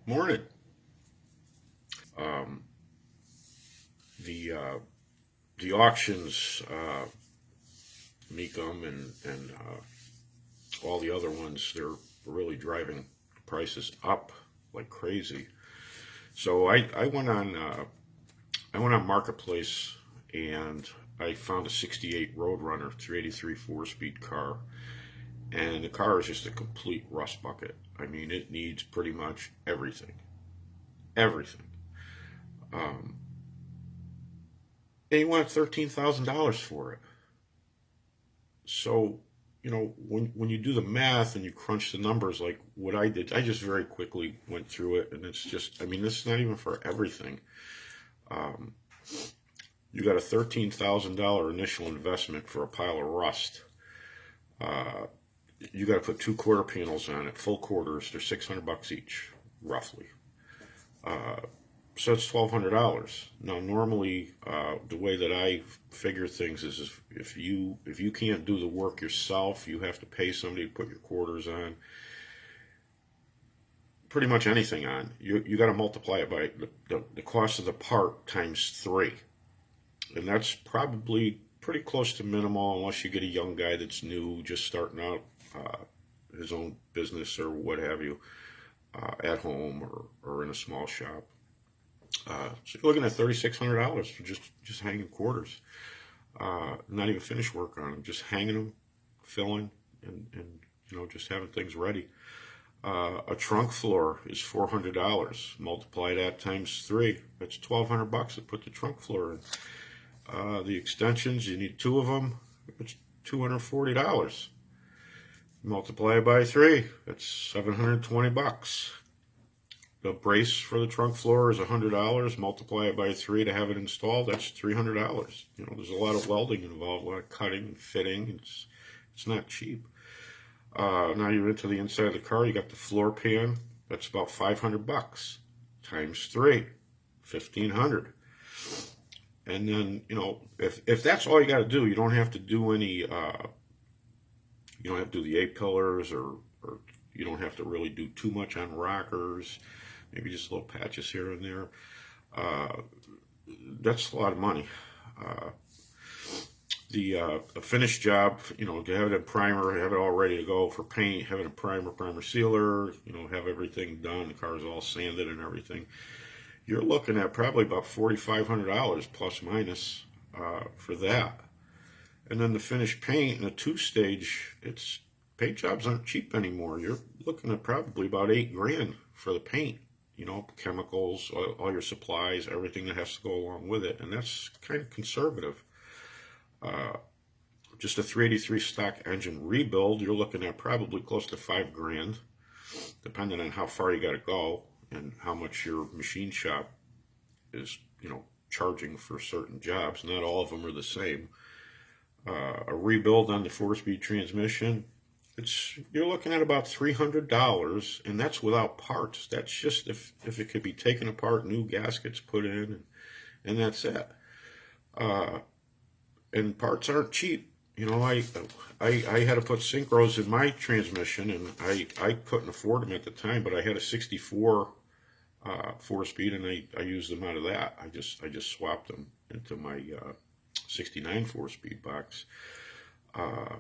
Morning. Um, the uh, the auctions, Mecum and all the other ones, they're really driving prices up like crazy. So I went on Marketplace and I found a '68 Roadrunner 383 4-speed car, and the car is just a complete rust bucket. I mean, it needs pretty much everything, everything. Um, and he wanted $13,000 for it. So, when you do the math and you crunch the numbers like what I did, I just very quickly went through it, and it's just, I mean, this is not even for everything. Um, you got a $13,000 initial investment for a pile of rust. Uh, you got to put two quarter panels on it, full quarters. They're $600 each, roughly. Uh, so it's $1,200. Now, normally, the way that I figure things is if you can't do the work yourself, you have to pay somebody to put your quarters on, pretty much anything on. You got to multiply it by the cost of the part times three, and that's probably pretty close to minimal unless you get a young guy that's new, just starting out his own business or what have you, at home or in a small shop. So you're looking at $3,600 for just hanging quarters. Not even finished work on them, just hanging them, filling, and just having things ready. A trunk floor is $400. Multiply that times three. That's $1,200 to put the trunk floor in. The extensions, you need two of them. It's $240. Multiply it by three. That's $720. The brace for the trunk floor is $100. Multiply it by three to have it installed. That's $300. There's a lot of welding involved, a lot of cutting and fitting. It's not cheap. Now you're into the inside of the car. You got the floor pan. That's about $500 times three, $1,500. And then if that's all you got to do, you don't have to do any. You don't have to do the A-pillars, or you don't have to really do too much on rockers. Maybe just little patches here and there. Uh, that's a lot of money. Uh, a finished job, to have it in primer, have it all ready to go for paint, have it in primer sealer, have everything done. The car's all sanded and everything. You're looking at probably about $4,500 plus minus for that. And then the finished paint in a two-stage, paint jobs aren't cheap anymore. You're looking at probably about $8,000 for the paint. Chemicals, all your supplies, everything that has to go along with it, and that's kind of conservative. Uh, just a 383 stock engine rebuild, you're looking at probably close to $5,000, depending on how far you got to go and how much your machine shop is, charging for certain jobs. Not all of them are the same. A rebuild on the 4-speed transmission, you're looking at about $300, and that's without parts. That's just if it could be taken apart, new gaskets put in, and that's it. Uh, and parts aren't cheap. I had to put synchros in my transmission, and I couldn't afford them at the time, but I had a '64 4-speed, and I used them out of that. I just swapped them into my '69 4-speed box. Uh,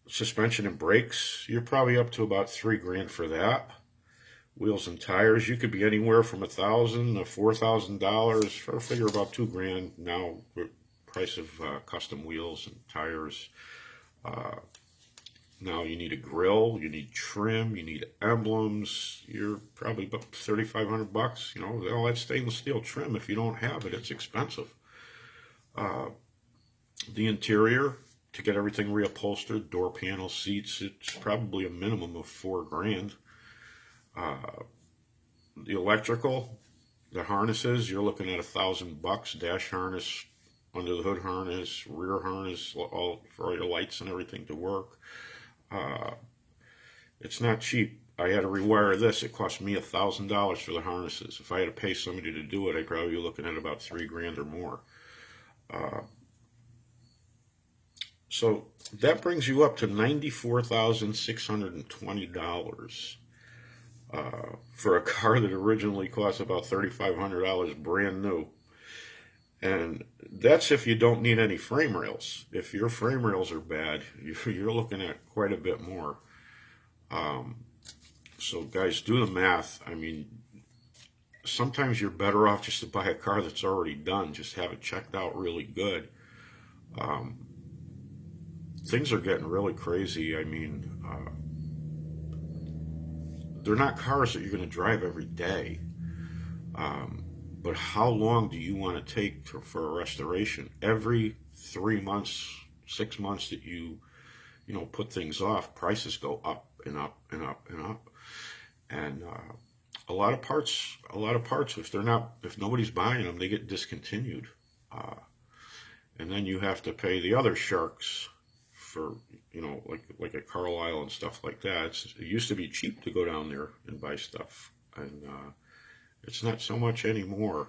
Suspension and brakes, you're probably up to about $3,000 for that. Wheels and tires, you could be anywhere from $1,000 to $4,000 for a figure about $2,000 now. Price of custom wheels and tires. Now you need a grill, you need trim, you need emblems. You're probably about $3,500. All that stainless steel trim. If you don't have it, it's expensive. The interior, to get everything reupholstered, door panels, seats, it's probably a minimum of $4,000. The electrical, the harnesses, you're looking at $1,000. Dash harness, under the hood harness, rear harness, all for all your lights and everything to work. It's not cheap. I had to rewire this. It cost me $1,000 for the harnesses. If I had to pay somebody to do it, I'd probably be looking at about $3,000 or more. So that brings you up to $94,620. for a car that originally cost about $3,500 brand new. And that's if you don't need any frame rails. If your frame rails are bad, you're looking at quite a bit more. So guys, do the math. I mean, sometimes you're better off just to buy a car that's already done. Just have it checked out really good. Things are getting really crazy. I mean, they're not cars that you're going to drive every day. But how long do you want to take for a restoration? Every 3 months, 6 months that you put things off, prices go up and up and up and up. And a lot of parts, if nobody's buying them, they get discontinued. And then you have to pay the other sharks for, like at Carlisle and stuff like that. It used to be cheap to go down there and buy stuff, and it's not so much anymore.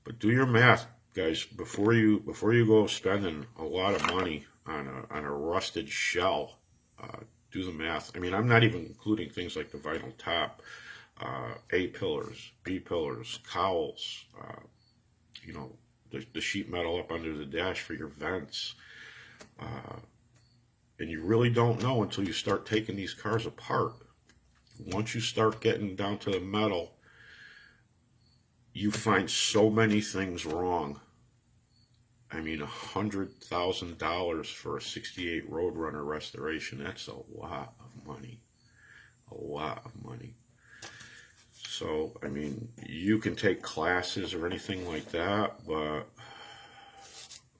But do your math, guys, before you go spending a lot of money on a rusted shell. Do the math. I mean, I'm not even including things like the vinyl top, A pillars, B pillars, cowls, the sheet metal up under the dash for your vents. And you really don't know until you start taking these cars apart. Once you start getting down to the metal, you find so many things wrong. I mean, $100,000 for a 68 Roadrunner restoration, that's a lot of money. A lot of money. So, I mean, you can take classes or anything like that, but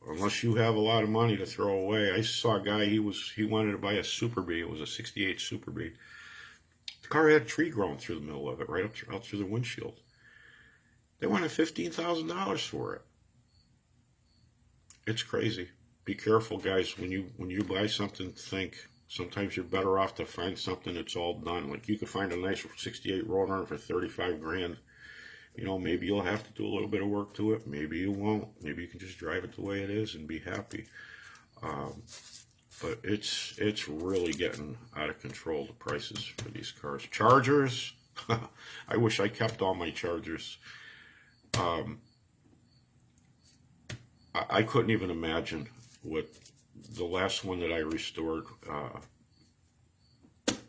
unless you have a lot of money to throw away. I saw a guy, he wanted to buy a Super B. It was a 68 Super B. The car had a tree growing through the middle of it, right out through the windshield. They wanted $15,000 for it. It's crazy. Be careful, guys. When you buy something, think. Sometimes you're better off to find something that's all done. Like you could find a nice 68 Roadrunner for 35 grand. Maybe you'll have to do a little bit of work to it. Maybe you won't. Maybe you can just drive it the way it is and be happy. But it's really getting out of control, the prices for these cars. Chargers. I wish I kept all my Chargers. I couldn't even imagine what the last one that I restored,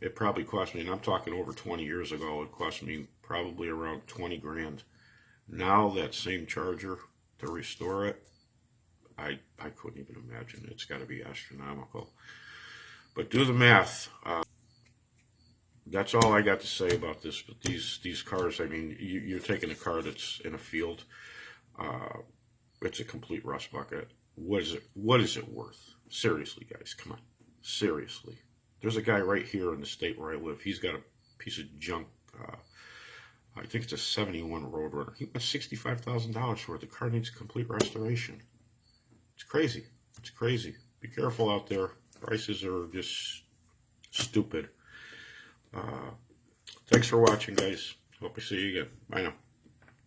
it probably cost me, and I'm talking over 20 years ago, it cost me probably around 20 grand. Now that same Charger, to restore it, I couldn't even imagine. It's got to be astronomical. But do the math. That's all I got to say about this. But these cars, I mean, you're taking a car that's in a field. It's a complete rust bucket. What is it worth? Seriously, guys, come on. Seriously. There's a guy right here in the state where I live. He's got a piece of junk. I think it's a 71 Roadrunner. He wants $65,000 for it. The car needs complete restoration. It's crazy. It's crazy. Be careful out there. Prices are just stupid. Thanks for watching, guys. Hope I see you again. Bye now.